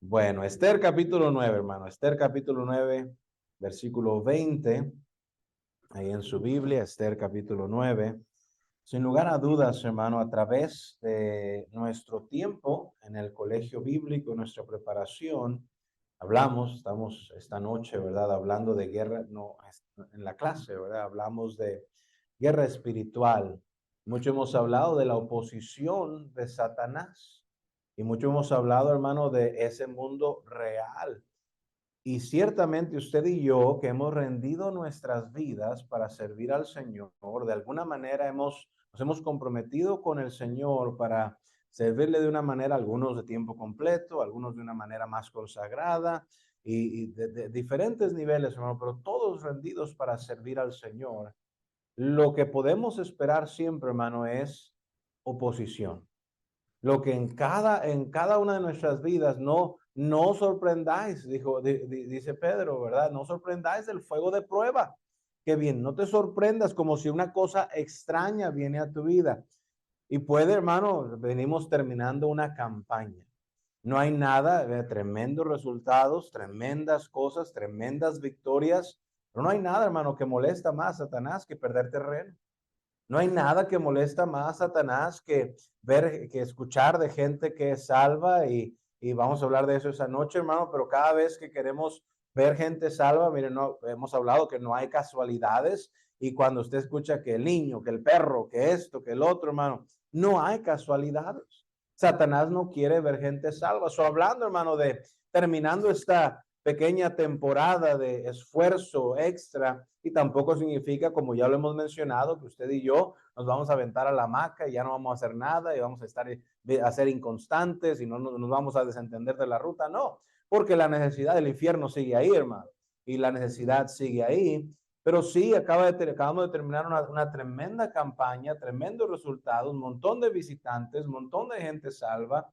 Bueno, Esther capítulo 9, hermano. Esther capítulo 9, versículo 20. Ahí en su Biblia, Esther capítulo 9. Sin lugar a dudas, hermano, a través de nuestro tiempo en el colegio bíblico, nuestra preparación, estamos esta noche, ¿verdad? Hablando de guerra, no, en la clase, ¿verdad? Hablamos de guerra espiritual. Mucho hemos hablado de la oposición de Satanás y mucho hemos hablado, hermano, de ese mundo real. Y ciertamente usted y yo que hemos rendido nuestras vidas para servir al Señor, de alguna manera nos hemos comprometido con el Señor para servirle de una manera, algunos de tiempo completo, algunos de una manera más consagrada y de diferentes niveles, hermano, pero todos rendidos para servir al Señor. Lo que podemos esperar siempre, hermano, es oposición. Lo que en cada una de nuestras vidas no sorprendáis, dice Pedro, ¿verdad? No sorprendáis el fuego de prueba. Qué bien, no te sorprendas como si una cosa extraña viene a tu vida. Y puede, hermano, venimos terminando una campaña. No hay nada, tremendos resultados, tremendas cosas, tremendas victorias, pero no hay nada, hermano, que molesta más a Satanás que perder terreno. No hay nada que molesta más a Satanás que que escuchar de gente que es salva y vamos a hablar de eso esa noche, hermano, pero cada vez que queremos ver gente salva, miren, no, hemos hablado que no hay casualidades y cuando usted escucha que el niño, que el perro, que esto, que el otro, hermano, no hay casualidades. Satanás no quiere ver gente salva. So, hablando, hermano, de terminando esta pequeña temporada de esfuerzo extra y tampoco significa, como ya lo hemos mencionado, que usted y yo nos vamos a aventar a la hamaca y ya no vamos a hacer nada y vamos a ser inconstantes y no nos vamos a desentender de la ruta, no, porque la necesidad del infierno sigue ahí, hermano, y la necesidad sigue ahí, pero sí acabamos de terminar una tremenda campaña, tremendos resultados, un montón de visitantes, un montón de gente salva,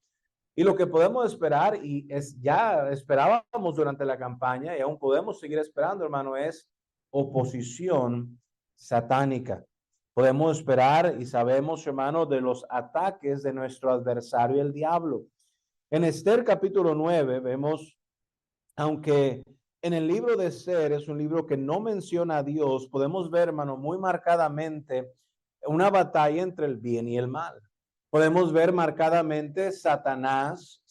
y lo que podemos esperar, y es ya esperábamos durante la campaña y aún podemos seguir esperando, hermano, es oposición satánica. Podemos esperar y sabemos, hermano, de los ataques de nuestro adversario, el diablo. En Esther capítulo 9 vemos, aunque en el libro de Esther es un libro que no menciona a Dios, podemos ver, hermano, muy marcadamente una batalla entre el bien y el mal. Podemos ver marcadamente Satanás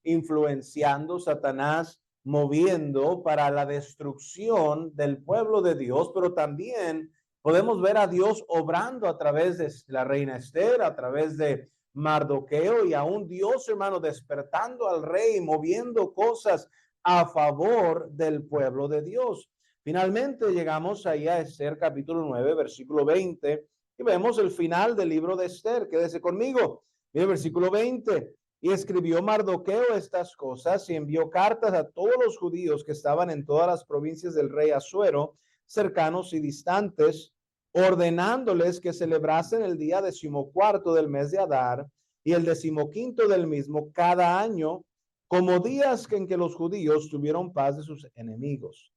influenciando, Satanás moviendo para la destrucción del pueblo de Dios, pero también podemos ver a Dios obrando a través de la reina Esther, a través de Mardoqueo y aún Dios, hermano, despertando al rey, moviendo cosas a favor del pueblo de Dios. Finalmente llegamos ahí a Esther capítulo 9, versículo 20, y vemos el final del libro de Esther. Quédese conmigo. Mire el versículo 20. Y escribió Mardoqueo estas cosas y envió cartas a todos los judíos que estaban en todas las provincias del rey Asuero, cercanos y distantes, ordenándoles que celebrasen el día 14 del mes de Adar y el 15 del mismo cada año, como días en que los judíos tuvieron paz de sus enemigos,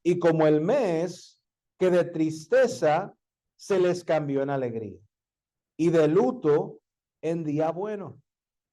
y como el mes que de tristeza se les cambió en alegría, y de luto en día bueno,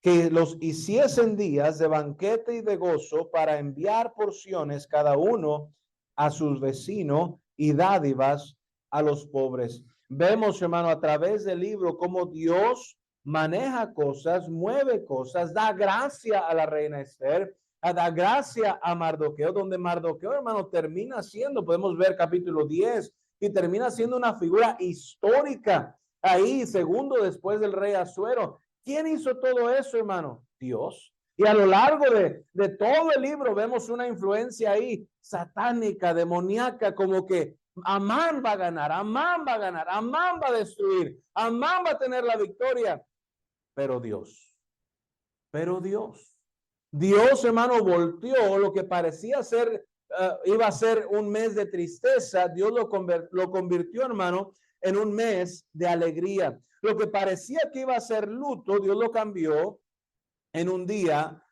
que los hiciesen días de banquete y de gozo para enviar porciones cada uno a sus vecinos y dádivas a los pobres. Vemos, hermano, a través del libro cómo Dios maneja cosas, mueve cosas, da gracia a la reina Esther, da gracia a Mardoqueo, donde Mardoqueo, hermano, termina siendo, podemos ver capítulo 10, y termina siendo una figura histórica ahí, segundo después del rey Asuero. ¿Quién hizo todo eso, hermano? Dios. Y a lo largo de todo el libro vemos una influencia ahí satánica, demoníaca, como que Amán va a ganar, Amán va a ganar, Amán va a destruir, Amán va a tener la victoria. Pero Dios, hermano, volteó lo que parecía ser, iba a ser un mes de tristeza, Dios lo convirtió, hermano, en un mes de alegría. Lo que parecía que iba a ser luto, Dios lo cambió en un día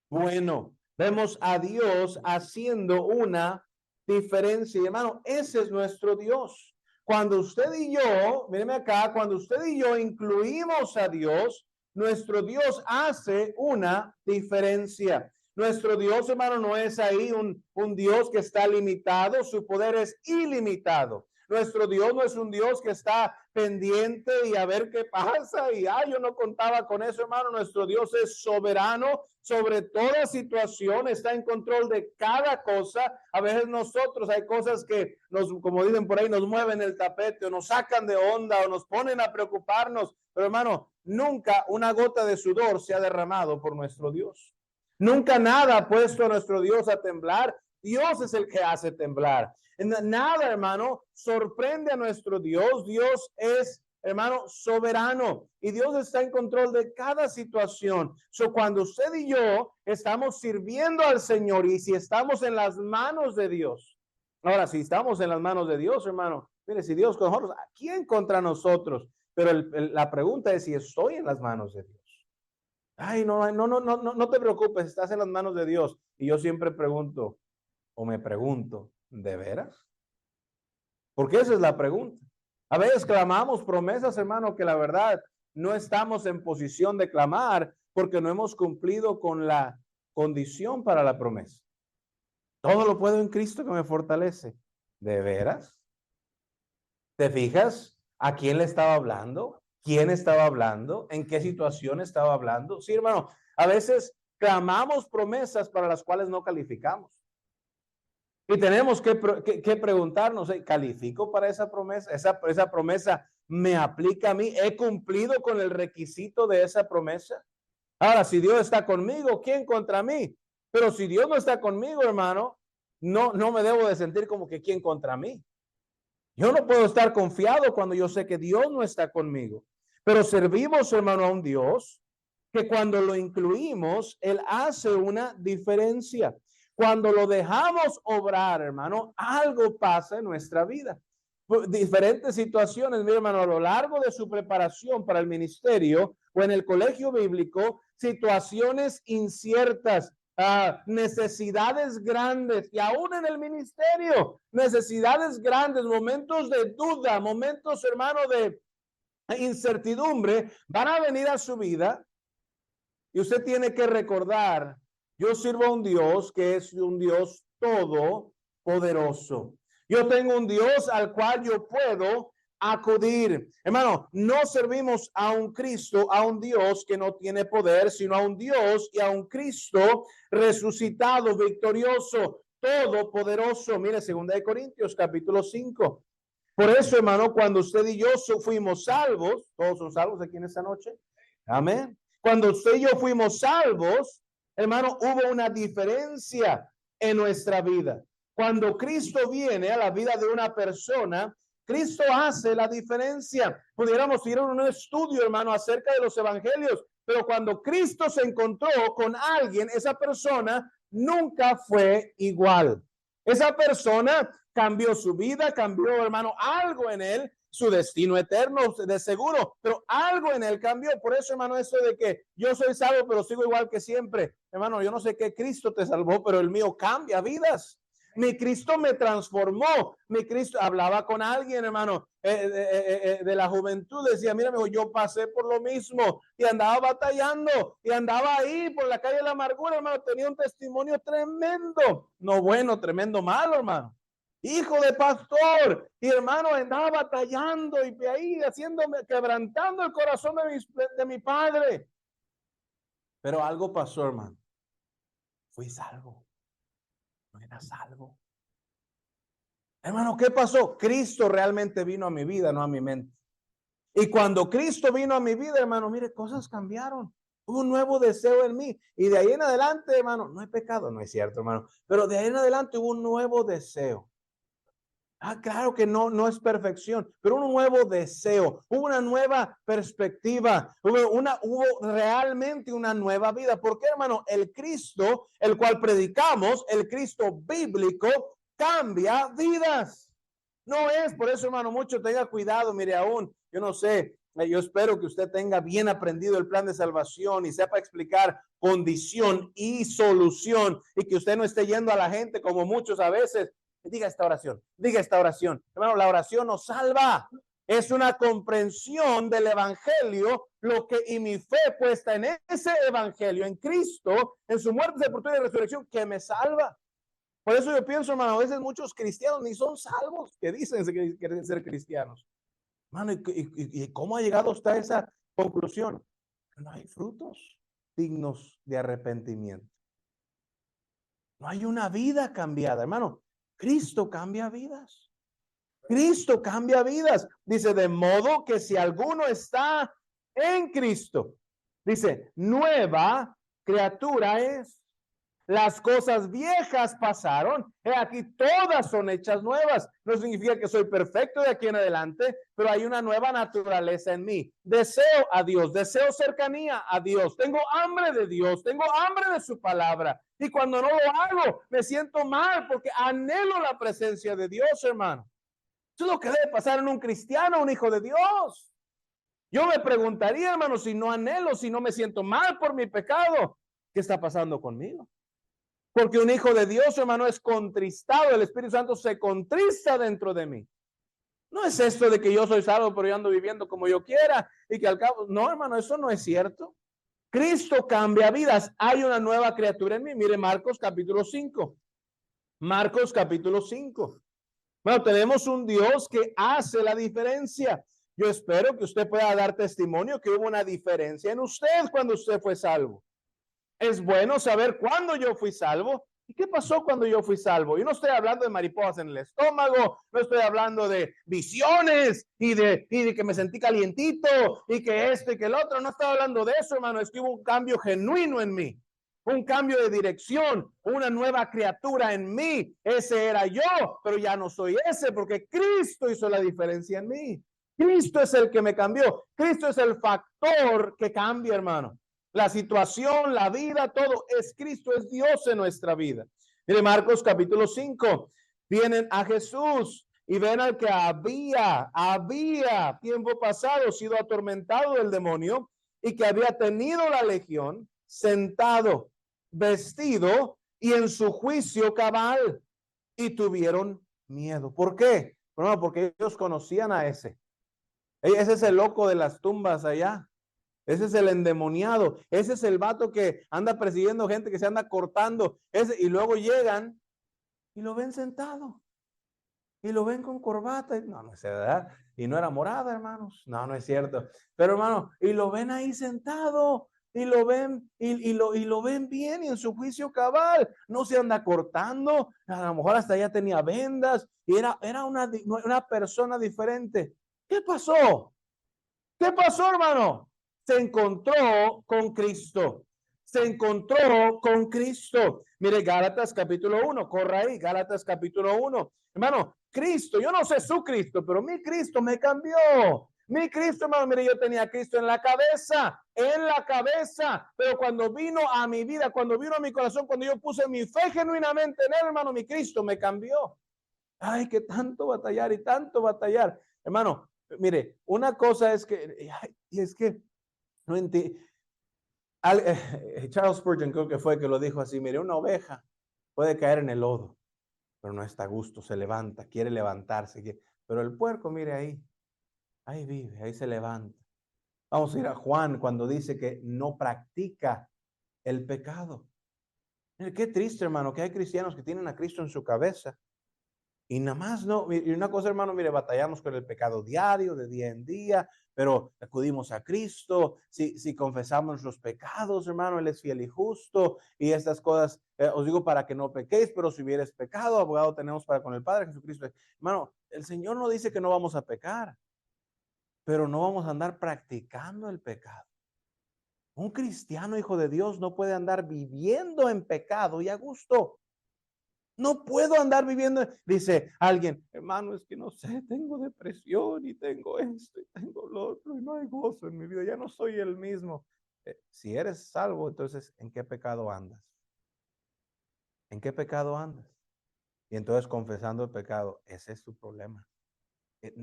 bueno. Vemos a Dios haciendo una diferencia. Y hermano, ese es nuestro Dios. Cuando usted y yo, míreme acá, cuando usted y yo incluimos a Dios, nuestro Dios hace una diferencia. Nuestro Dios, hermano, no es ahí un Dios que está limitado, su poder es ilimitado. Nuestro Dios no es un Dios que está pendiente y a ver qué pasa y yo no contaba con eso, hermano. Nuestro Dios es soberano sobre toda situación, está en control de cada cosa. A veces nosotros hay cosas que como dicen por ahí, nos mueven el tapete o nos sacan de onda o nos ponen a preocuparnos. Pero hermano, nunca una gota de sudor se ha derramado por nuestro Dios. Nunca nada ha puesto a nuestro Dios a temblar. Dios es el que hace temblar. Nada, hermano, sorprende a nuestro Dios. Dios es, hermano, soberano y Dios está en control de cada situación. Cuando usted y yo estamos sirviendo al Señor y si estamos en las manos de Dios. Ahora, si estamos en las manos de Dios, hermano, mire, si Dios con nosotros, ¿a quién contra nosotros? Pero la pregunta es si estoy en las manos de Dios. No te preocupes, estás en las manos de Dios. Y yo siempre pregunto, o me pregunto, ¿de veras? Porque esa es la pregunta. A veces clamamos promesas, hermano, que la verdad no estamos en posición de clamar porque no hemos cumplido con la condición para la promesa. Todo lo puedo en Cristo que me fortalece. ¿De veras? ¿Te fijas a quién le estaba hablando? ¿Quién estaba hablando? ¿En qué situación estaba hablando? Sí, hermano, a veces clamamos promesas para las cuales no calificamos. Y tenemos que preguntarnos, ¿califico para esa promesa? ¿Esa promesa me aplica a mí? ¿He cumplido con el requisito de esa promesa? Ahora, si Dios está conmigo, ¿quién contra mí? Pero si Dios no está conmigo, hermano, no me debo de sentir como que ¿quién contra mí? Yo no puedo estar confiado cuando yo sé que Dios no está conmigo. Pero servimos, hermano, a un Dios que cuando lo incluimos, Él hace una diferencia. Cuando lo dejamos obrar, hermano, algo pasa en nuestra vida. Diferentes situaciones, mi hermano, a lo largo de su preparación para el ministerio o en el colegio bíblico, situaciones inciertas, necesidades grandes y aún en el ministerio, necesidades grandes, momentos de duda, momentos, hermano, de incertidumbre, van a venir a su vida y usted tiene que recordar, yo sirvo a un Dios que es un Dios todopoderoso. Yo tengo un Dios al cual yo puedo acudir. Hermano, no servimos a un Cristo, a un Dios que no tiene poder, sino a un Dios y a un Cristo resucitado, victorioso, todopoderoso. Mire, 2 Corintios capítulo 5. Por eso, hermano, cuando usted y yo fuimos salvos, todos son salvos aquí en esta noche. Amén. Cuando usted y yo fuimos salvos, hermano, hubo una diferencia en nuestra vida. Cuando Cristo viene a la vida de una persona, Cristo hace la diferencia. Pudiéramos ir a un estudio, hermano, acerca de los evangelios, pero cuando Cristo se encontró con alguien, esa persona nunca fue igual. Esa persona cambió su vida, cambió, hermano, algo en él, su destino eterno de seguro, pero algo en él cambió. Por eso, hermano, eso de que yo soy salvo, pero sigo igual que siempre. Hermano, yo no sé qué Cristo te salvó, pero el mío cambia vidas. Mi Cristo me transformó. Mi Cristo hablaba con alguien, hermano, de la juventud. Decía, mira, yo pasé por lo mismo y andaba batallando y andaba ahí por la calle de la amargura, hermano. Tenía un testimonio tremendo. No bueno, tremendo malo, hermano. Hijo de pastor y hermano, andaba batallando y ahí haciéndome, quebrantando el corazón de mi padre. Pero algo pasó, hermano. Fui salvo. No era salvo. Hermano, ¿qué pasó? Cristo realmente vino a mi vida, no a mi mente. Y cuando Cristo vino a mi vida, hermano, mire, cosas cambiaron. Hubo un nuevo deseo en mí. Y de ahí en adelante, hermano, no he pecado, no es cierto, hermano. Pero de ahí en adelante hubo un nuevo deseo. Claro que no es perfección, pero un nuevo deseo, una nueva perspectiva, hubo realmente una nueva vida. ¿Por qué, hermano? El Cristo, el cual predicamos, el Cristo bíblico, cambia vidas. No es, por eso, hermano, mucho tenga cuidado, mire, aún, yo no sé, yo espero que usted tenga bien aprendido el plan de salvación y sepa explicar condición y solución y que usted no esté yendo a la gente como muchos a veces. Diga esta oración, hermano, la oración nos salva. Es una comprensión del evangelio, y mi fe puesta en ese evangelio, en Cristo, en su muerte, sepultura y resurrección, que me salva. Por eso yo pienso, hermano, a veces muchos cristianos ni son salvos, que dicen que quieren ser cristianos. Hermano, ¿y cómo ha llegado usted a esa conclusión? No hay frutos dignos de arrepentimiento. No hay una vida cambiada, hermano. Cristo cambia vidas. Cristo cambia vidas. Dice, de modo que si alguno está en Cristo, dice, nueva criatura es. Las cosas viejas pasaron, aquí todas son hechas nuevas. No significa que soy perfecto de aquí en adelante, pero hay una nueva naturaleza en mí. Deseo a Dios, deseo cercanía a Dios, tengo hambre de Dios, tengo hambre de su palabra. Y cuando no lo hago, me siento mal porque anhelo la presencia de Dios, hermano. Eso es lo que debe pasar en un cristiano, un hijo de Dios. Yo me preguntaría, hermano, si no anhelo, si no me siento mal por mi pecado, ¿qué está pasando conmigo? Porque un hijo de Dios, hermano, es contristado. El Espíritu Santo se contrista dentro de mí. No es esto de que yo soy salvo, pero yo ando viviendo como yo quiera y que al cabo, no, hermano, eso no es cierto. Cristo cambia vidas. Hay una nueva criatura en mí. Mire Marcos capítulo 5. Marcos capítulo 5. Bueno, tenemos un Dios que hace la diferencia. Yo espero que usted pueda dar testimonio que hubo una diferencia en usted cuando usted fue salvo. Es bueno saber cuándo yo fui salvo y qué pasó cuando yo fui salvo. Yo no estoy hablando de mariposas en el estómago, no estoy hablando de visiones y de que me sentí calientito y que esto y que el otro. No estoy hablando de eso, hermano. Es que hubo un cambio genuino en mí, un cambio de dirección, una nueva criatura en mí. Ese era yo, pero ya no soy ese porque Cristo hizo la diferencia en mí. Cristo es el que me cambió. Cristo es el factor que cambia, hermano. La situación, la vida, todo es Cristo, es Dios en nuestra vida. Mire Marcos capítulo 5, vienen a Jesús y ven al que había tiempo pasado sido atormentado del demonio y que había tenido la legión, sentado, vestido y en su juicio cabal, y tuvieron miedo. ¿Por qué? Bueno, porque ellos conocían a ese. Ese es el loco de las tumbas allá. Ese es el endemoniado. Ese es el vato que anda persiguiendo gente, que se anda cortando. Y luego llegan y lo ven sentado. Y lo ven con corbata. No, no es verdad. Y no era morada, hermanos. No, no es cierto. Pero, hermano, y lo ven ahí sentado. Y lo ven, y lo ven bien y en su juicio cabal. No se anda cortando. A lo mejor hasta ya tenía vendas. Y era una persona diferente. ¿Qué pasó? ¿Qué pasó, hermano? Se encontró con Cristo. Se encontró con Cristo. Mire, Gálatas capítulo 1, corra ahí, Gálatas capítulo 1. Hermano, Cristo, yo no sé su Cristo, pero mi Cristo me cambió. Mi Cristo, hermano, mire, yo tenía a Cristo en la cabeza, pero cuando vino a mi vida, cuando vino a mi corazón, cuando yo puse mi fe genuinamente en él, hermano, mi Cristo me cambió. Ay, que tanto batallar y tanto batallar. Hermano, mire, una cosa es que, y es que, no entiendo. Charles Spurgeon creo que fue que lo dijo así, mire, una oveja puede caer en el lodo, pero no está a gusto, se levanta, quiere levantarse, pero el puerco, mire ahí vive, ahí se levanta. Vamos a ir a Juan cuando dice que no practica el pecado. Mire, qué triste, hermano, que hay cristianos que tienen a Cristo en su cabeza. Y nada más no, y una cosa, hermano, mire, batallamos con el pecado diario, de día en día, pero acudimos a Cristo, si confesamos los pecados, hermano, Él es fiel y justo, y estas cosas, os digo para que no pequéis, pero si hubieres pecado, abogado tenemos para con el Padre Jesucristo. Hermano, el Señor no dice que no vamos a pecar, pero no vamos a andar practicando el pecado. Un cristiano, hijo de Dios, no puede andar viviendo en pecado y a gusto. No puedo andar viviendo, dice alguien, hermano, es que no sé, tengo depresión y tengo esto y tengo lo otro y no hay gozo en mi vida, ya no soy el mismo. Si eres salvo, entonces, ¿en qué pecado andas? ¿En qué pecado andas? Y entonces confesando el pecado, ese es tu problema.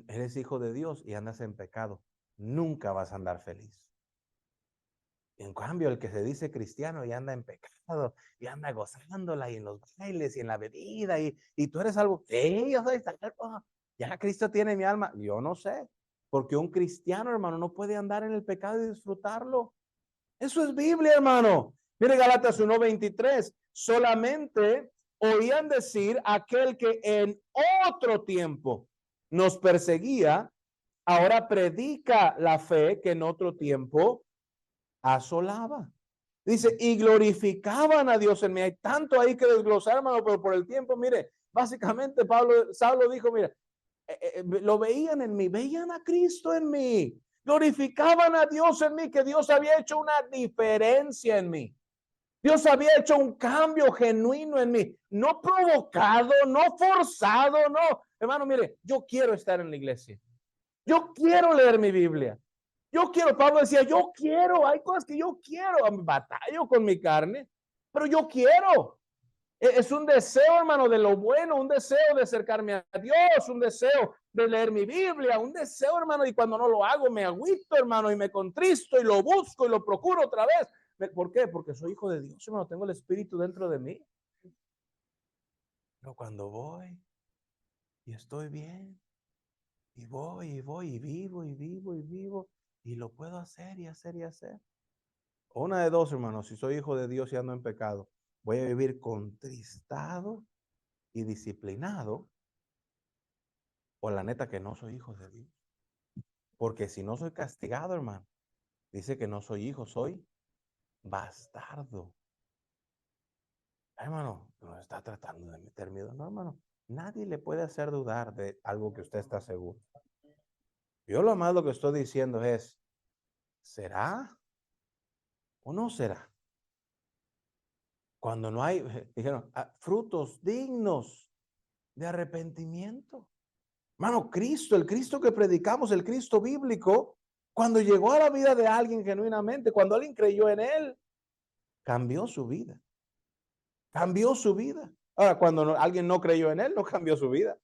Eres hijo de Dios y andas en pecado, nunca vas a andar feliz. En cambio, el que se dice cristiano y anda en pecado y anda gozándola y en los bailes y en la bebida y tú eres algo, sí, yo soy salvo, ya Cristo tiene mi alma, yo no sé, Porque un cristiano, hermano, no puede andar en el pecado y disfrutarlo. Eso es Biblia, hermano. Mire Gálatas 1:23. Solamente oían decir aquel que en otro tiempo nos perseguía, ahora predica la fe que en otro tiempo asolaba. Dice, y glorificaban a Dios en mí. Hay tanto ahí que desglosar, hermano, pero por el tiempo, mire, básicamente Saulo dijo, mire, lo veían en mí, veían a Cristo en mí, glorificaban a Dios en mí, que Dios había hecho una diferencia en mí. Dios había hecho un cambio genuino en mí, no provocado, no forzado, no. Hermano, mire, yo quiero estar en la iglesia. Yo quiero leer mi Biblia. Yo quiero, Pablo decía, yo quiero, hay cosas que yo quiero, batallo con mi carne, pero yo quiero. Es un deseo, hermano, de lo bueno, un deseo de acercarme a Dios, un deseo de leer mi Biblia, un deseo, hermano, y cuando no lo hago me agüito, hermano, y me contristo y lo busco y lo procuro otra vez. ¿Por qué? Porque soy hijo de Dios, hermano, tengo el Espíritu dentro de mí. Pero cuando voy y estoy bien, y voy y vivo, y lo puedo hacer y hacer y hacer. Una de dos, hermanos, si soy hijo de Dios y ando en pecado, voy a vivir contristado y disciplinado, o la neta que no soy hijo de Dios. Porque si no soy castigado, hermano, dice que no soy hijo, soy bastardo. Hermano, no está tratando de meter miedo, no, hermano. Nadie le puede hacer dudar de algo que usted está seguro. Yo lo más lo que estoy diciendo es, ¿será o no será? Cuando no hay, dijeron, frutos dignos de arrepentimiento. Hermano, Cristo, el Cristo que predicamos, el Cristo bíblico, cuando llegó a la vida de alguien genuinamente, cuando alguien creyó en él, cambió su vida. Cambió su vida. Ahora, cuando alguien no creyó en él, no cambió su vida.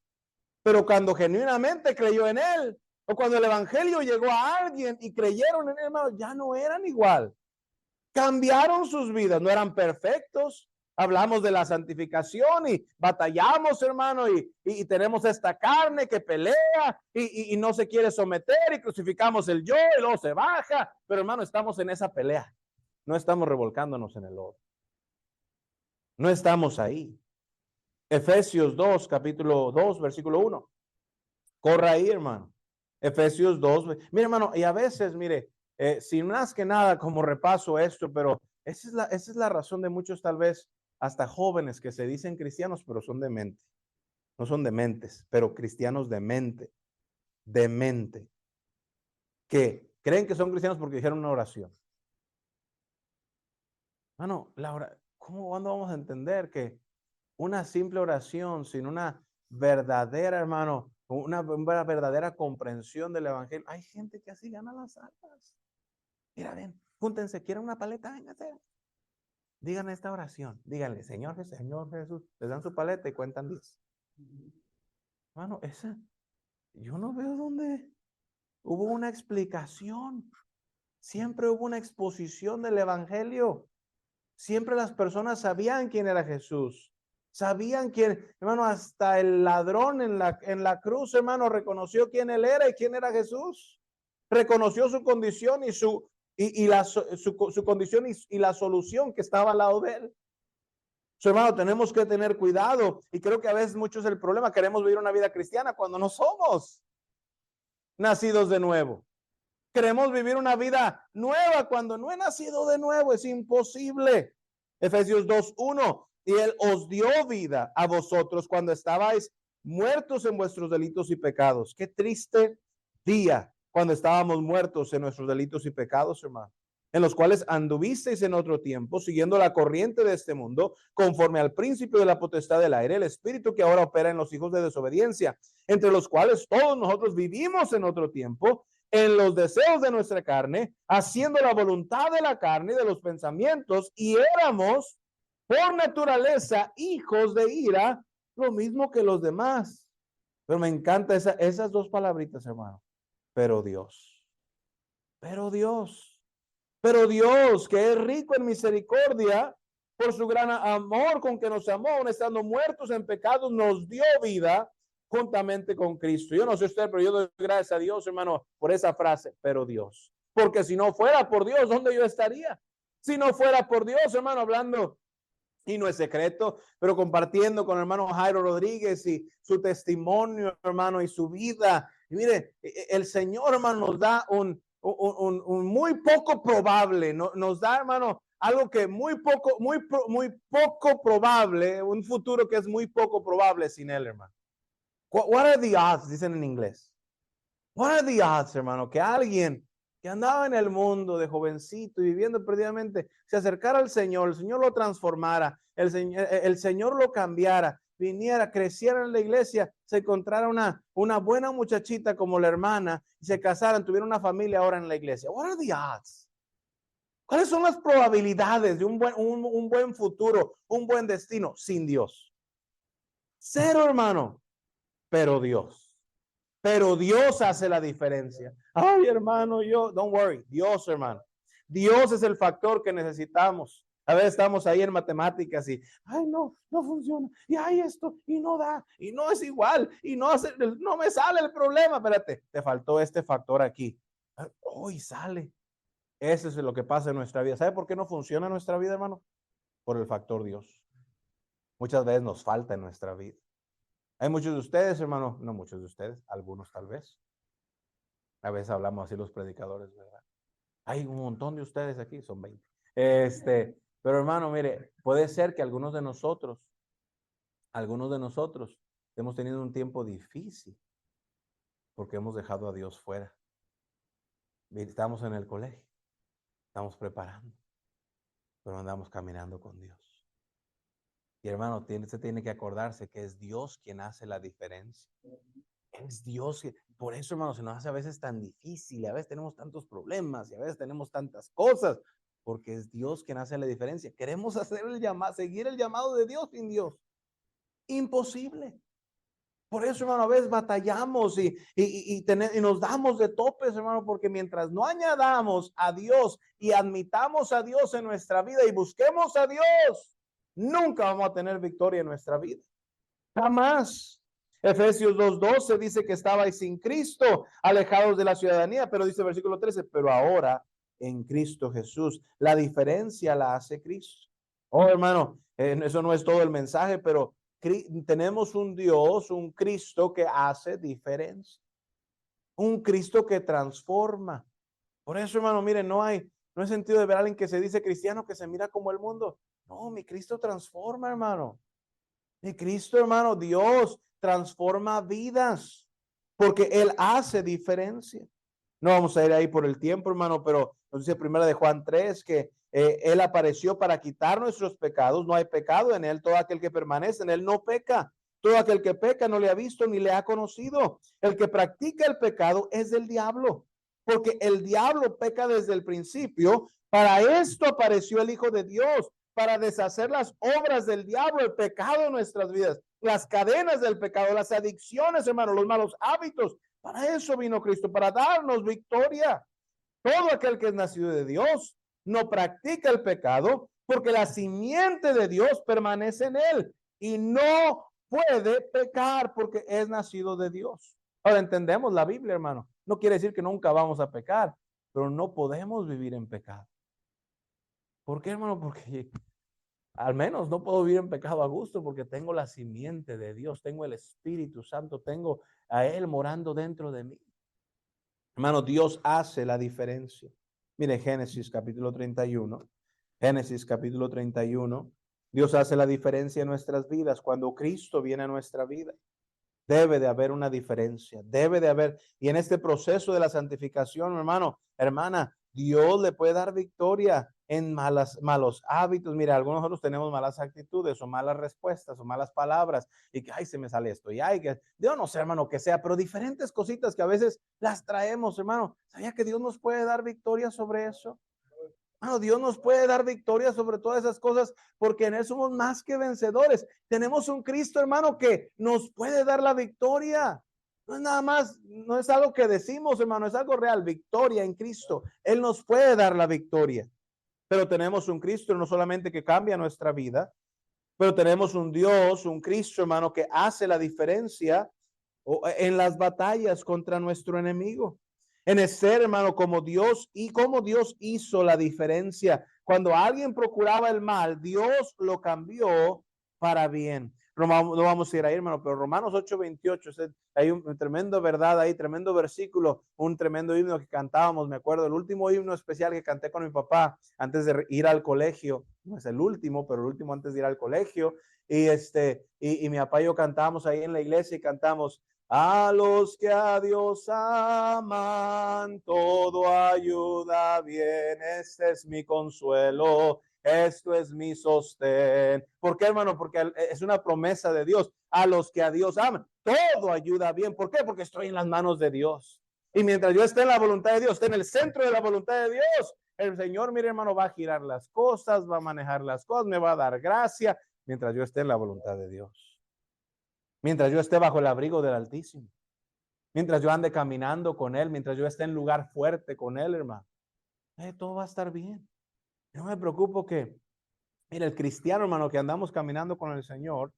Pero cuando genuinamente creyó en él, o cuando el evangelio llegó a alguien y creyeron en él, hermano, ya no eran igual. Cambiaron sus vidas, no eran perfectos. Hablamos de la santificación y batallamos, hermano, y tenemos esta carne que pelea y no se quiere someter y crucificamos el yo y luego se baja. Pero, hermano, estamos en esa pelea. No estamos revolcándonos en el lodo. No estamos ahí. Efesios 2, capítulo 2, versículo 1. Corra ahí, hermano. Efesios 2. Mire, hermano, y a veces, mire, sin más que nada como repaso esto, pero esa es la razón de muchos, tal vez, hasta jóvenes que se dicen cristianos, pero son de mente. No son dementes, pero cristianos de mente. De mente. Que creen que son cristianos porque dijeron una oración. Mano, ¿cuándo vamos a entender que una simple oración sin una verdadera, hermano, una verdadera comprensión del evangelio? Hay gente que así gana las almas. Mira, ven, júntense, quieren una paleta, véngase. Digan esta oración, díganle, Señor Jesús, les dan su paleta y cuentan 10. Hermano, yo no veo dónde hubo una explicación. Siempre hubo una exposición del evangelio. Siempre las personas sabían quién era Jesús. Sabían quién, hermano, hasta el ladrón en la cruz, hermano, reconoció quién él era y quién era Jesús. Reconoció su condición y su condición y la solución que estaba al lado de él. Hermano, tenemos que tener cuidado, y creo que a veces mucho es el problema. Queremos vivir una vida cristiana cuando no somos nacidos de nuevo. Queremos vivir una vida nueva cuando no he nacido de nuevo. Es imposible. Efesios 2:1. Y él os dio vida a vosotros cuando estabais muertos en vuestros delitos y pecados. Qué triste día cuando estábamos muertos en nuestros delitos y pecados, hermano, en los cuales anduvisteis en otro tiempo, siguiendo la corriente de este mundo, conforme al principio de la potestad del aire, el espíritu que ahora opera en los hijos de desobediencia, entre los cuales todos nosotros vivimos en otro tiempo, en los deseos de nuestra carne, haciendo la voluntad de la carne y de los pensamientos, y éramos por naturaleza hijos de ira, lo mismo que los demás. Pero me encanta esas dos palabritas, hermano. Pero Dios, que es rico en misericordia, por su gran amor con que nos amó, aun estando muertos en pecados, nos dio vida juntamente con Cristo. Yo no sé usted, pero yo doy gracias a Dios, hermano, por esa frase, pero Dios. Porque si no fuera por Dios, ¿dónde yo estaría? Si no fuera por Dios, hermano, hablando, y no es secreto, pero compartiendo con el hermano Jairo Rodríguez y su testimonio, hermano, y su vida. Y mire, el Señor, hermano, nos da un muy poco probable, nos da, hermano, algo que muy poco probable, un futuro que es muy poco probable sin él, hermano. What are the odds? Dicen en inglés. What are the odds, hermano? Que alguien que andaba en el mundo de jovencito y viviendo perdidamente se acercara al Señor, el Señor lo transformara, el Señor lo cambiara, viniera, creciera en la iglesia, se encontrara una buena muchachita como la hermana y se casaran, tuviera una familia ahora en la iglesia. What are the odds? ¿Cuáles son las probabilidades de un buen futuro, un buen destino sin Dios? Cero, hermano, pero Dios. Pero Dios hace la diferencia. Ay, hermano, don't worry, Dios, hermano. Dios es el factor que necesitamos. A veces estamos ahí en matemáticas y, ay, no funciona. Y hay esto, y no da, y no es igual, y no me sale el problema. Espérate, te faltó este factor aquí. Hoy sale. Eso es lo que pasa en nuestra vida. ¿Sabe por qué no funciona nuestra vida, hermano? Por el factor Dios. Muchas veces nos falta en nuestra vida. Hay muchos de ustedes, hermano, no muchos de ustedes, algunos tal vez. A veces hablamos así los predicadores, ¿verdad? Hay un montón de ustedes aquí, son 20. Pero hermano, mire, puede ser que algunos de nosotros hemos tenido un tiempo difícil porque hemos dejado a Dios fuera. Estamos en el colegio, estamos preparando, pero andamos caminando con Dios. Y hermano, se tiene que acordarse que es Dios quien hace la diferencia. Es Dios. Por eso, hermano, se nos hace a veces tan difícil, a veces tenemos tantos problemas y a veces tenemos tantas cosas, porque es Dios quien hace la diferencia. Queremos hacer seguir el llamado de Dios sin Dios. Imposible. Por eso, hermano, a veces batallamos y nos damos de topes, hermano, porque mientras no añadamos a Dios y admitamos a Dios en nuestra vida y busquemos a Dios, nunca vamos a tener victoria en nuestra vida. Jamás. Efesios 2:12 dice que estabais sin Cristo, alejados de la ciudadanía, pero dice el versículo 13, pero ahora en Cristo Jesús. La diferencia la hace Cristo. Oh, hermano, eso no es todo el mensaje, pero tenemos un Dios, un Cristo que hace diferencia. Un Cristo que transforma. Por eso, hermano, miren, no hay sentido de ver a alguien que se dice cristiano que se mira como el mundo. No, mi Cristo transforma, hermano. Mi Cristo, hermano, Dios transforma vidas porque Él hace diferencia. No vamos a ir ahí por el tiempo, hermano, pero nos dice primera de Juan 3 que Él apareció para quitar nuestros pecados. No hay pecado en Él. Todo aquel que permanece en Él no peca. Todo aquel que peca no le ha visto ni le ha conocido. El que practica el pecado es del diablo, porque el diablo peca desde el principio. Para esto apareció el Hijo de Dios, para deshacer las obras del diablo, el pecado en nuestras vidas, las cadenas del pecado, las adicciones, hermano, los malos hábitos. Para eso vino Cristo, para darnos victoria. Todo aquel que es nacido de Dios no practica el pecado, porque la simiente de Dios permanece en él y no puede pecar porque es nacido de Dios. Ahora entendemos la Biblia, hermano. No quiere decir que nunca vamos a pecar, pero no podemos vivir en pecado. ¿Por qué, hermano? Porque al menos no puedo vivir en pecado a gusto porque tengo la simiente de Dios, tengo el Espíritu Santo, tengo a Él morando dentro de mí. Hermano, Dios hace la diferencia. Mire, Génesis capítulo 31. Génesis capítulo 31. Dios hace la diferencia en nuestras vidas cuando Cristo viene a nuestra vida. Debe de haber una diferencia, debe de haber. Y en este proceso de la santificación, hermano, hermana, Dios le puede dar victoria en malos hábitos. Mira, algunos de nosotros tenemos malas actitudes o malas respuestas o malas palabras y que, ay, se me sale esto y ay, que Dios no sé, hermano, que sea, pero diferentes cositas que a veces las traemos, hermano. ¿Sabía que Dios nos puede dar victoria sobre eso? Bueno, Dios nos puede dar victoria sobre todas esas cosas porque en Él somos más que vencedores. Tenemos un Cristo, hermano, que nos puede dar la victoria. No es nada más, no es algo que decimos, hermano, es algo real. Victoria en Cristo. Él nos puede dar la victoria. Pero tenemos un Cristo no solamente que cambia nuestra vida, pero tenemos un Dios, un Cristo, hermano, que hace la diferencia en las batallas contra nuestro enemigo. En Esther, hermano, como Dios hizo la diferencia. Cuando alguien procuraba el mal, Dios lo cambió para bien. No vamos a ir ahí, hermano, pero Romanos 8:28, hay un tremendo verdad ahí, tremendo versículo, un tremendo himno que cantábamos, me acuerdo, el último himno especial que canté con mi papá antes de ir al colegio, no es el último, pero el último antes de ir al colegio, y mi papá y yo cantábamos ahí en la iglesia y cantamos: a los que a Dios aman, todo ayuda bien, este es mi consuelo, esto es mi sostén. ¿Por qué, hermano? Porque es una promesa de Dios. A los que a Dios aman, todo ayuda bien. ¿Por qué? Porque estoy en las manos de Dios. Y mientras yo esté en la voluntad de Dios, esté en el centro de la voluntad de Dios, el Señor, mire, hermano, va a girar las cosas, va a manejar las cosas, me va a dar gracia, mientras yo esté en la voluntad de Dios. Mientras yo esté bajo el abrigo del Altísimo. Mientras yo ande caminando con Él, mientras yo esté en lugar fuerte con Él, hermano. Todo va a estar bien. No me preocupo que, mira, el cristiano, hermano, que andamos caminando con el Señor,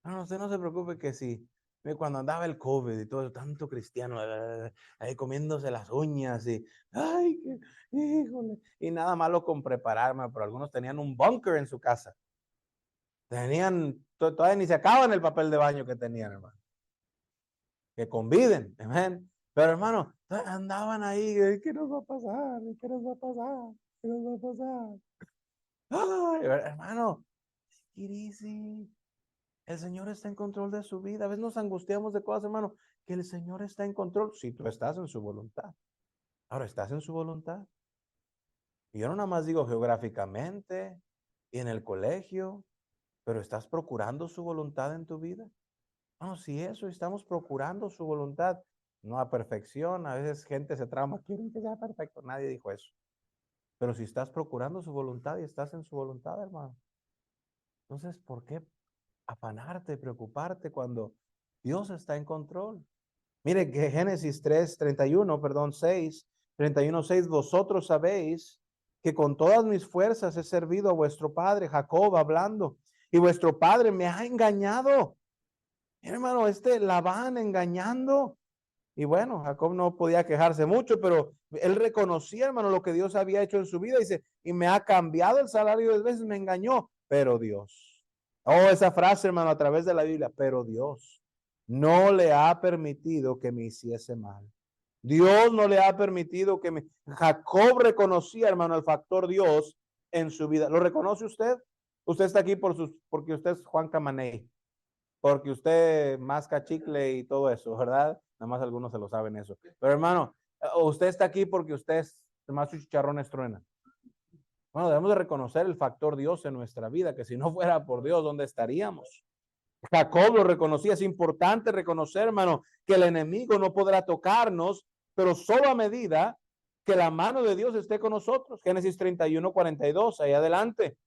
no, usted no se preocupe que si, cuando andaba el COVID y todo, tanto cristiano, ahí comiéndose las uñas y, ay, híjole, y nada malo con prepararme, pero algunos tenían un búnker en su casa. Todavía ni se acaban el papel de baño que tenían, hermano. Que conviden, amén. Pero hermano, andaban ahí, ¿qué nos va a pasar? ¿Qué nos va a pasar? ¿Qué nos va a pasar? Ay, hermano, easy. El Señor está en control de su vida. A veces nos angustiamos de cosas, hermano, que el Señor está en control. Si tú estás en su voluntad. Ahora, ¿estás en su voluntad? Y yo no nada más digo geográficamente y en el colegio, pero ¿estás procurando su voluntad en tu vida? No, si eso, estamos procurando su voluntad, no a perfección. A veces gente se trama, quieren que sea perfecto. Nadie dijo eso. Pero si estás procurando su voluntad y estás en su voluntad, hermano, entonces, ¿por qué afanarte, preocuparte cuando Dios está en control? Mire que Génesis 3:31, perdón, 6:31, vosotros sabéis que con todas mis fuerzas he servido a vuestro padre Jacob, hablando, y vuestro padre me ha engañado. Hermano, Labán engañando. Y bueno, Jacob no podía quejarse mucho, pero él reconocía, hermano, lo que Dios había hecho en su vida. Dice, y me ha cambiado el salario 10 veces, me engañó, pero Dios. Oh, esa frase, hermano, a través de la Biblia, pero Dios no le ha permitido que me hiciese mal. Dios no le ha permitido que me... Jacob reconocía, hermano, el factor Dios en su vida. ¿Lo reconoce usted? Usted está aquí porque usted es Juan Camaney, porque usted masca chicle y todo eso, ¿verdad? Nada más algunos se lo saben eso. Pero hermano, usted está aquí porque usted más sus chicharrones truenan. Bueno, debemos de reconocer el factor Dios en nuestra vida, que si no fuera por Dios, ¿dónde estaríamos? Jacob lo reconocía. Es importante reconocer, hermano, que el enemigo no podrá tocarnos, pero solo a medida que la mano de Dios esté con nosotros. Génesis 31:42, ahí adelante.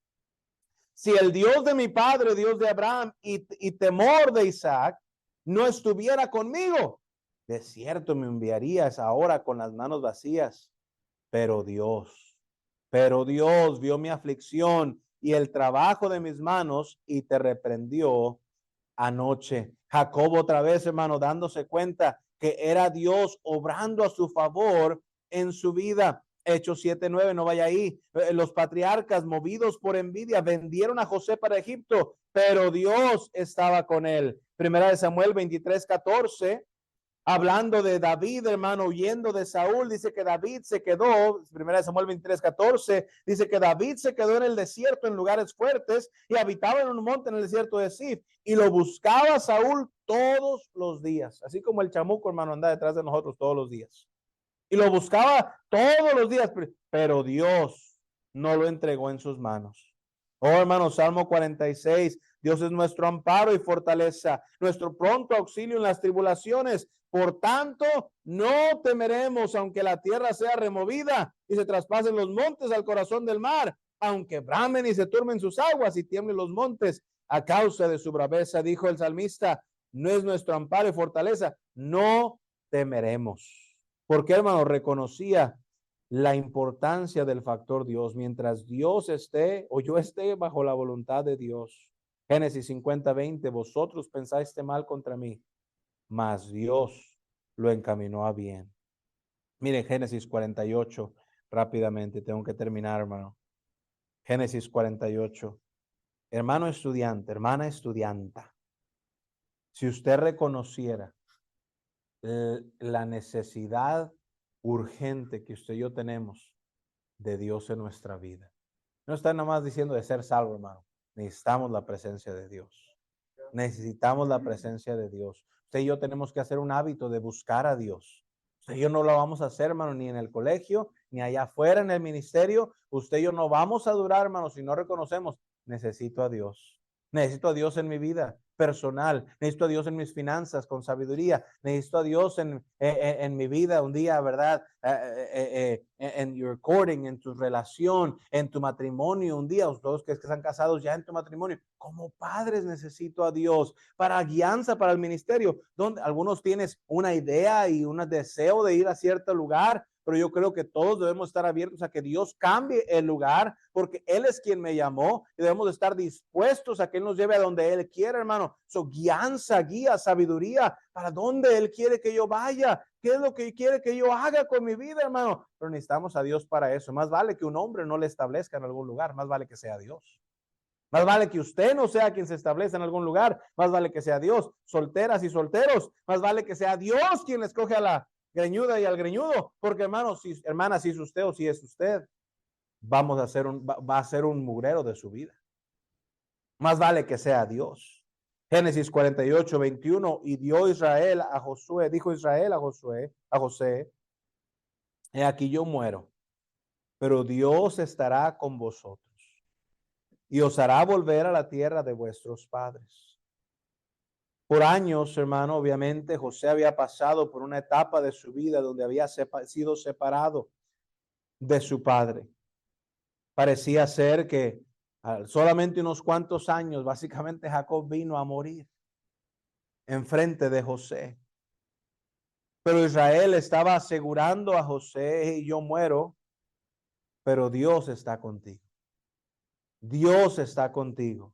Si el Dios de mi padre, Dios de Abraham y temor de Isaac, no estuviera conmigo, de cierto me enviarías ahora con las manos vacías. Pero Dios vio mi aflicción y el trabajo de mis manos y te reprendió anoche. Jacob otra vez, hermano, dándose cuenta que era Dios obrando a su favor en su vida. Hechos 7:9, no vaya ahí. Los patriarcas, movidos por envidia, vendieron a José para Egipto, pero Dios estaba con él. Primera de Samuel 23:14, hablando de David, hermano, huyendo de Saúl, dice que David se quedó, primera de Samuel 23:14, dice que David se quedó en el desierto, en lugares fuertes, y habitaba en un monte en el desierto de Sif, y lo buscaba Saúl todos los días, así como el chamuco, hermano, anda detrás de nosotros todos los días. Y lo buscaba todos los días, pero Dios no lo entregó en sus manos. Oh, hermano, Salmo 46, Dios es nuestro amparo y fortaleza, nuestro pronto auxilio en las tribulaciones. Por tanto, no temeremos, aunque la tierra sea removida y se traspasen los montes al corazón del mar, aunque bramen y se turben sus aguas y tiemblen los montes a causa de su braveza. Dijo el salmista, no es nuestro amparo y fortaleza, no temeremos. Porque, hermano, reconocía la importancia del factor Dios. Mientras Dios esté o yo esté bajo la voluntad de Dios. Génesis 50:20, vosotros pensáis mal contra mí, mas Dios lo encaminó a bien. Mire, Génesis 48, rápidamente, tengo que terminar, hermano. Génesis 48. Hermano estudiante, hermana estudianta, si usted reconociera la necesidad urgente que usted y yo tenemos de Dios en nuestra vida. No está nada más diciendo de ser salvo, hermano. Necesitamos la presencia de Dios. Necesitamos la presencia de Dios. Usted y yo tenemos que hacer un hábito de buscar a Dios. Usted y yo no lo vamos a hacer, hermano, ni en el colegio, ni allá afuera en el ministerio. Usted y yo no vamos a durar, hermano, si no reconocemos, necesito a Dios. Necesito a Dios en mi vida personal. Necesito a Dios en mis finanzas con sabiduría. Necesito a Dios en mi vida un día, ¿verdad? En your courting, en tu relación, en tu matrimonio un día. Todos que están casados ya en tu matrimonio. Como padres necesito a Dios para guianza, para el ministerio. Donde algunos tienes una idea y un deseo de ir a cierto lugar, pero yo creo que todos debemos estar abiertos a que Dios cambie el lugar, porque Él es quien me llamó y debemos estar dispuestos a que Él nos lleve a donde Él quiere, hermano. Guianza, guía, sabiduría, para donde Él quiere que yo vaya, qué es lo que quiere que yo haga con mi vida, hermano. Pero necesitamos a Dios para eso. Más vale que un hombre no le establezca en algún lugar, más vale que sea Dios. Más vale que usted no sea quien se establece en algún lugar, más vale que sea Dios. Solteras y solteros, más vale que sea Dios quien escoge a la greñuda y al greñudo, porque hermano, hermana, si es usted o si es usted, va a ser un mugrero de su vida. Más vale que sea Dios. Génesis 48, 21, y dio Israel a Josué, dijo Israel a José, he aquí yo muero, pero Dios estará con vosotros y os hará volver a la tierra de vuestros padres. Por años, hermano, obviamente José había pasado por una etapa de su vida donde había sido separado de su padre. Parecía ser que solamente unos cuantos años, básicamente Jacob vino a morir en frente de José. Pero Israel estaba asegurando a José, y yo muero, pero Dios está contigo. Dios está contigo.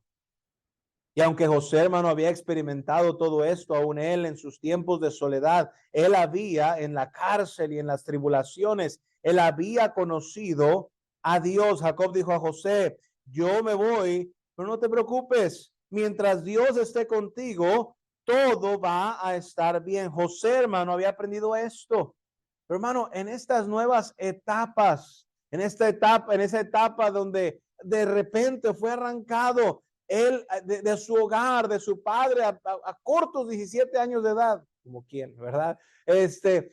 Y aunque José, hermano, había experimentado todo esto, aún él en sus tiempos de soledad, él había en la cárcel y en las tribulaciones, él había conocido a Dios. Jacob dijo a José, yo me voy, pero no te preocupes, mientras Dios esté contigo, todo va a estar bien. José, hermano, había aprendido esto. Pero, hermano, en estas nuevas etapas, en esa etapa donde de repente fue arrancado él de su hogar, de su padre, a cortos 17 años de edad, como quien, ¿verdad?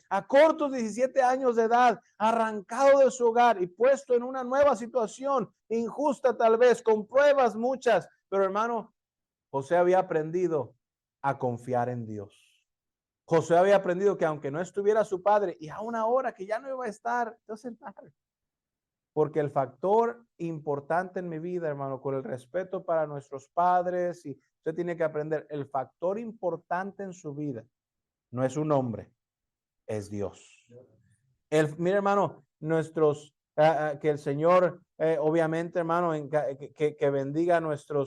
A cortos 17 años de edad, arrancado de su hogar y puesto en una nueva situación, injusta tal vez, con pruebas muchas, pero hermano, José había aprendido a confiar en Dios. José había aprendido que aunque no estuviera su padre, y aún ahora que ya no iba a estar, entonces, porque el factor importante en mi vida, hermano, con el respeto para nuestros padres, y usted tiene que aprender, el factor importante en su vida no es un hombre, es Dios. Mire, hermano, que el Señor, obviamente, hermano, que bendiga a nuestro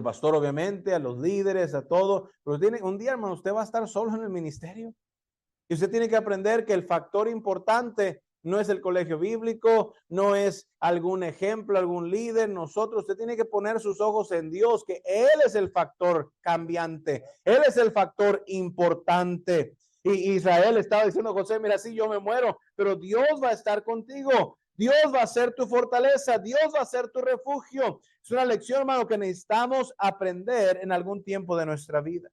pastor, obviamente, a los líderes, a todo, pero un día, hermano, usted va a estar solo en el ministerio. Y usted tiene que aprender que el factor importante no es el colegio bíblico, no es algún ejemplo, algún líder. Usted tiene que poner sus ojos en Dios, que Él es el factor cambiante. Él es el factor importante. Y Israel estaba diciendo a José, mira, sí, yo me muero, pero Dios va a estar contigo. Dios va a ser tu fortaleza. Dios va a ser tu refugio. Es una lección, hermano, que necesitamos aprender en algún tiempo de nuestra vida.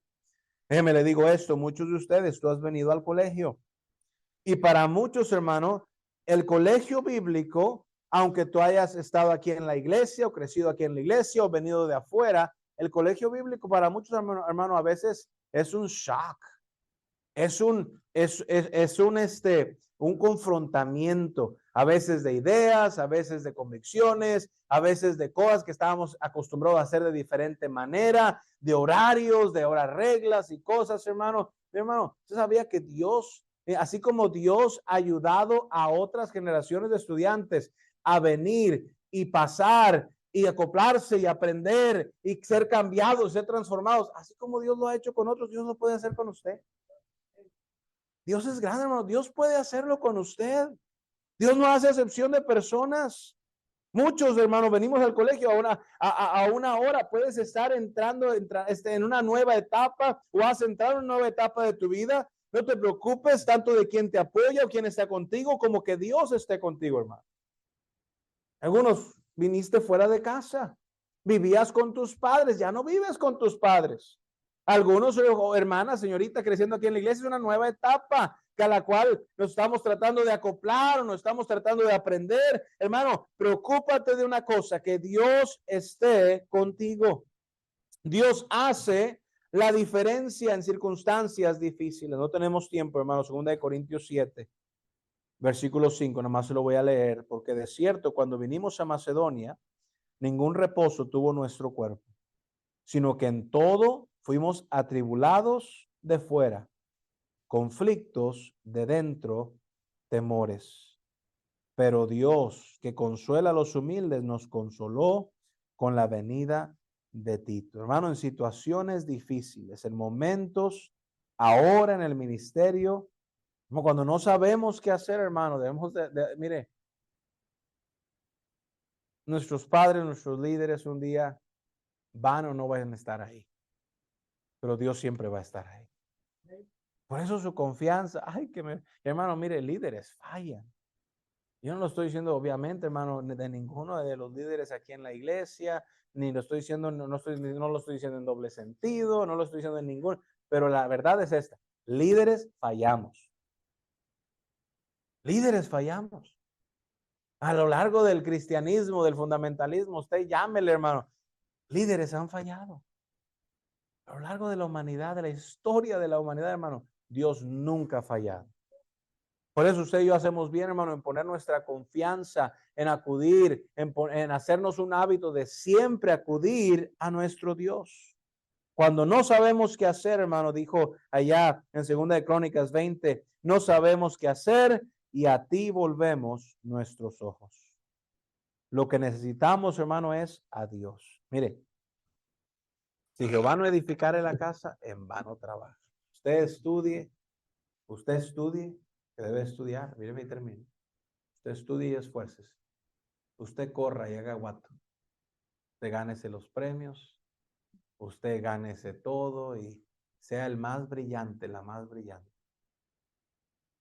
Déjeme le digo esto, muchos de ustedes, tú has venido al colegio y para muchos, hermano, el colegio bíblico, aunque tú hayas estado aquí en la iglesia o crecido aquí en la iglesia o venido de afuera, el colegio bíblico para muchos, hermano, a veces es un shock, es un confrontamiento, a veces de ideas, a veces de convicciones, a veces de cosas que estábamos acostumbrados a hacer de diferente manera, de horarios, de horas reglas y cosas, hermano. Hermano, usted sabía que Dios, así como Dios ha ayudado a otras generaciones de estudiantes a venir y pasar y acoplarse y aprender y ser cambiados, ser transformados. Así como Dios lo ha hecho con otros, Dios lo puede hacer con usted. Dios es grande, hermano. Dios puede hacerlo con usted. Dios no hace excepción de personas. Muchos, hermanos, venimos al colegio a una hora. Puedes estar entrando en una nueva etapa o has entrado en una nueva etapa de tu vida. No te preocupes tanto de quién te apoya o quién está contigo, como que Dios esté contigo, hermano. Algunos viniste fuera de casa, vivías con tus padres, ya no vives con tus padres. Algunos, hermanas, señorita, creciendo aquí en la iglesia, es una nueva etapa a la cual nos estamos tratando de acoplar, o nos estamos tratando de aprender. Hermano, preocúpate de una cosa, que Dios esté contigo. Dios hace la diferencia en circunstancias difíciles. No tenemos tiempo, hermano. 2 Corintios 7, versículo 5, nomás se lo voy a leer, porque de cierto, cuando vinimos a Macedonia, ningún reposo tuvo nuestro cuerpo, sino que en todo fuimos atribulados de fuera, conflictos de dentro, temores. Pero Dios, que consuela a los humildes, nos consoló con la venida de Tito. Hermano, en situaciones difíciles, en momentos, ahora en el ministerio, como cuando no sabemos qué hacer, hermano, debemos mire, nuestros padres, nuestros líderes un día van o no van a estar ahí, pero Dios siempre va a estar ahí. Por eso su confianza, hermano, mire, líderes fallan. Yo no lo estoy diciendo, obviamente, hermano, de ninguno de los líderes aquí en la iglesia, ni lo estoy diciendo, no lo estoy diciendo en doble sentido, no lo estoy diciendo en ningún, pero la verdad es esta: líderes fallamos. Líderes fallamos. A lo largo del cristianismo, del fundamentalismo, usted llámele, hermano, líderes han fallado. A lo largo de la humanidad, de la historia de la humanidad, hermano, Dios nunca ha fallado. Por eso usted y yo hacemos bien, hermano, en poner nuestra confianza, en acudir, en hacernos un hábito de siempre acudir a nuestro Dios. Cuando no sabemos qué hacer, hermano, dijo allá en 2 Crónicas 20, no sabemos qué hacer y a ti volvemos nuestros ojos. Lo que necesitamos, hermano, es a Dios. Mire, si Jehová no edificare la casa, en vano trabaja. Usted estudie, que debe estudiar, mire mi término. Usted estudie y esfuerces. Usted corra y haga guato. Usted gánese los premios, usted gánese todo y sea el más brillante, la más brillante.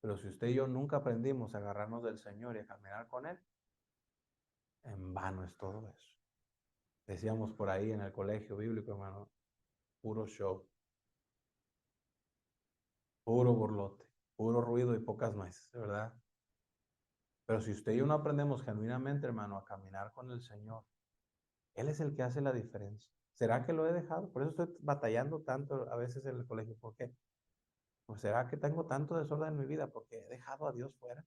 Pero si usted y yo nunca aprendimos a agarrarnos del Señor y a caminar con Él, en vano es todo eso. Decíamos por ahí en el colegio bíblico, hermano, puro show, puro borlote, puro ruido y pocas nueces, ¿verdad? Pero si usted y yo no aprendemos genuinamente, hermano, a caminar con el Señor, Él es el que hace la diferencia. ¿Será que lo he dejado? Por eso estoy batallando tanto a veces en el colegio. ¿Por qué? ¿O será que tengo tanto desorden en mi vida porque he dejado a Dios fuera?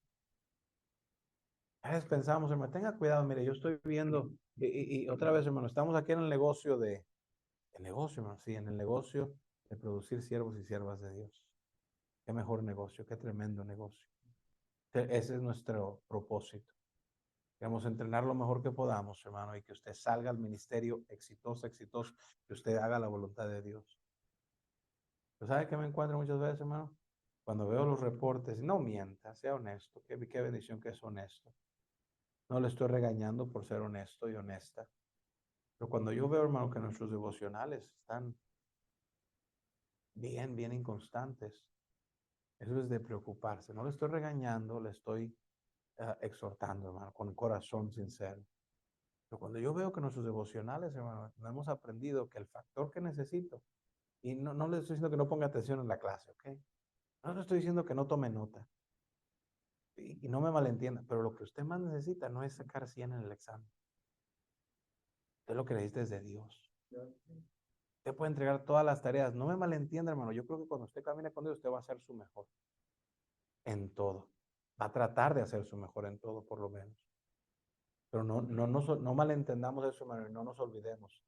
A veces pensamos, hermano, tenga cuidado, mire, yo estoy viendo, y otra vez, hermano, estamos aquí en el negocio hermano, sí, en el negocio de producir siervos y siervas de Dios. Qué mejor negocio, qué tremendo negocio. Ese es nuestro propósito. Queremos entrenar lo mejor que podamos, hermano, y que usted salga al ministerio exitoso, que usted haga la voluntad de Dios. ¿Pero sabe qué me encuentro muchas veces, hermano? Cuando veo los reportes, no mienta, sea honesto, qué bendición que es honesto. No le estoy regañando por ser honesto y honesta. Pero cuando yo veo, hermano, que nuestros devocionales están bien inconstantes, eso es de preocuparse. No le estoy regañando, le estoy exhortando, hermano, con corazón sincero. Pero cuando yo veo que nuestros devocionales, hermano, no hemos aprendido que el factor que necesito, y no le estoy diciendo que no ponga atención en la clase, ¿ok? No le estoy diciendo que no tome nota. Y no me malentienda, pero lo que usted más necesita no es sacar 100 en el examen. Usted lo que necesita es de Dios. Usted puede entregar todas las tareas. No me malentienda, hermano. Yo creo que cuando usted camina con Dios, usted va a hacer su mejor en todo. Va a tratar de hacer su mejor en todo, por lo menos. Pero no malentendamos eso, hermano, y no nos olvidemos.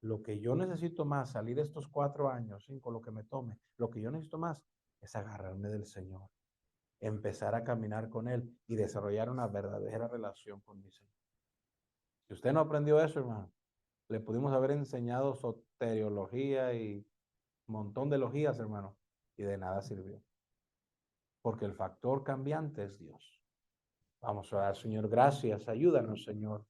Lo que yo necesito más, salir estos 4 años, 5, lo que me tome, lo que yo necesito más es agarrarme del Señor, empezar a caminar con Él y desarrollar una verdadera relación con mi Señor. Si usted no aprendió eso, hermano, le pudimos haber enseñado soteriología y un montón de logías, hermano, y de nada sirvió. Porque el factor cambiante es Dios. Vamos a dar, Señor, gracias. Ayúdanos, Señor,